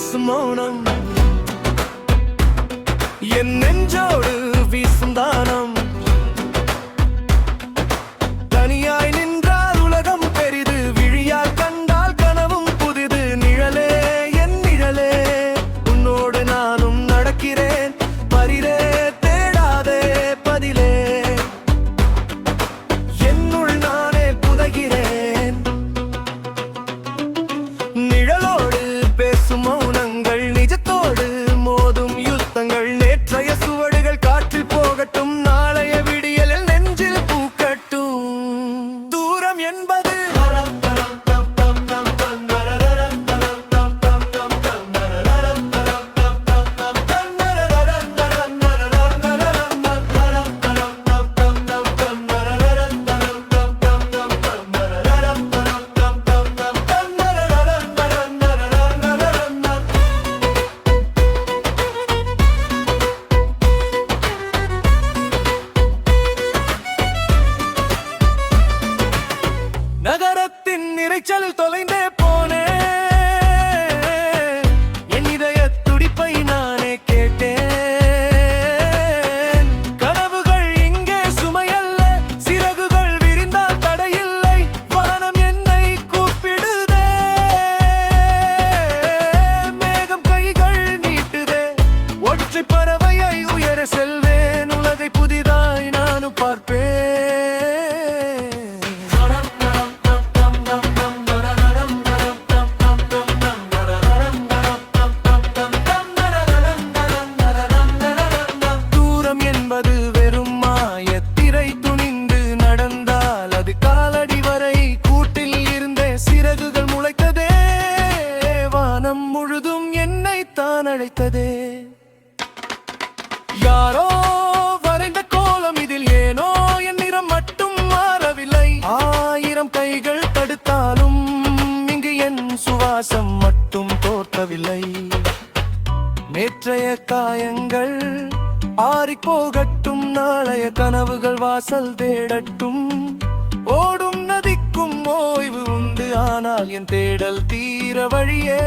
பேசும் மௌனம் என் நெஞ்சோடு வீசும் தானம் தனியாய் நின்றால் உலகம் பெரிது விழியால் கண்டால் கனவும் புதிது நிழலே என் நிழலே உன்னோடு நானும் நடக்கிறேன் பரிரே தேடாதே பதிலே என்னுள் நானே புதைகிறேன் நிழலோடு பேசும் மௌனங்கள் நிஜத்தோடு மோதும் யுத்தங்கள் நேற்றைய சுவடுகள் காற்றில் போகட்டும் நாளைய விடியலில் நெஞ்சில் பூக்கட்டும் தூரம் என்பது நகரத்தின் இரைச்சல் தொலைந்தே போனே என் இதய துடிப்பை நானே கேட்டேன் கனவுகள் இங்கே சுமையல்ல சிறகுகள் விரிந்தால் தடையில்லை வானம் என்னை கூப்பிடுதே மேகம் கைகள் நீட்டுதே ஒற்றை பறவையை உயர செல்வேன் உலகை புதிதாய் நானும் பார்ப்பேன் என்பது வெறும் மாயத்திரை துணிந்து நடந்தால் அது காலடி வரை கூட்டில் இருந்தே சிறகுகள் முளைத்ததே வானம் முழுதும் என்னை தான் அழைத்ததே யாரோ வரைந்த கோலம் இதில் ஏனோ என் நிறம் மட்டும் மாறவில்லை ஆயிரம் கைகள் தடுத்தாலும் இங்கு என் சுவாசம் மட்டும் தோற்றவில்லை நேற்றைய காயங்கள் ஆறிப்போகட்டும் நாளைய கனவுகள் வாசல் தேடட்டும் ஓடும் நதிக்கும் ஓய்வு உண்டு ஆனால் என் தேடல் தீர வழியே